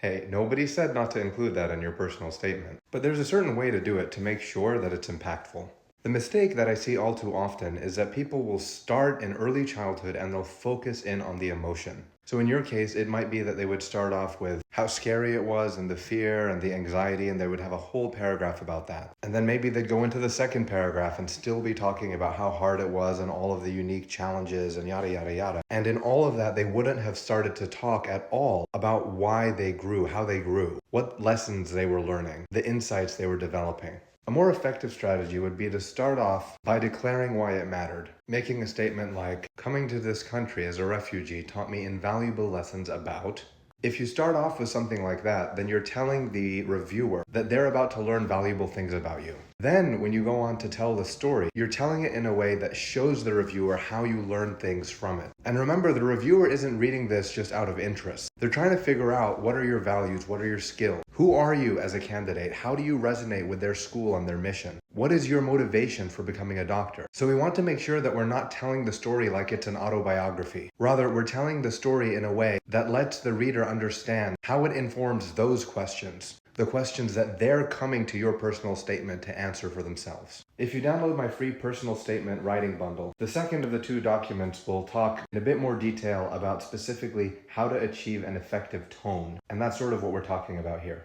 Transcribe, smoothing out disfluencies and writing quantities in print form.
Hey, nobody said not to include that in your personal statement, but there's a certain way to do it to make sure that it's impactful. The mistake that I see all too often is that people will start in early childhood and they'll focus in on the emotion. So in your case, it might be that they would start off with how scary it was and the fear and the anxiety, and they would have a whole paragraph about that. And then maybe they'd go into the second paragraph and still be talking about how hard it was and all of the unique challenges and yada yada yada. And in all of that, they wouldn't have started to talk at all about why they grew, how they grew, what lessons they were learning, the insights they were developing. A more effective strategy would be to start off by declaring why it mattered, making a statement like, "Coming to this country as a refugee taught me invaluable lessons about." If you start off with something like that, then you're telling the reviewer that they're about to learn valuable things about you. Then, when you go on to tell the story, you're telling it in a way that shows the reviewer how you learn things from it. And remember, the reviewer isn't reading this just out of interest. They're trying to figure out, what are your values, what are your skills? Who are you as a candidate? How do you resonate with their school and their mission? What is your motivation for becoming a doctor? So we want to make sure that we're not telling the story like it's an autobiography. Rather, we're telling the story in a way that lets the reader understand how it informs those questions, the questions that they're coming to your personal statement to answer for themselves. If you download my free personal statement writing bundle, the second of the two documents will talk in a bit more detail about specifically how to achieve an effective tone. And that's sort of what we're talking about here.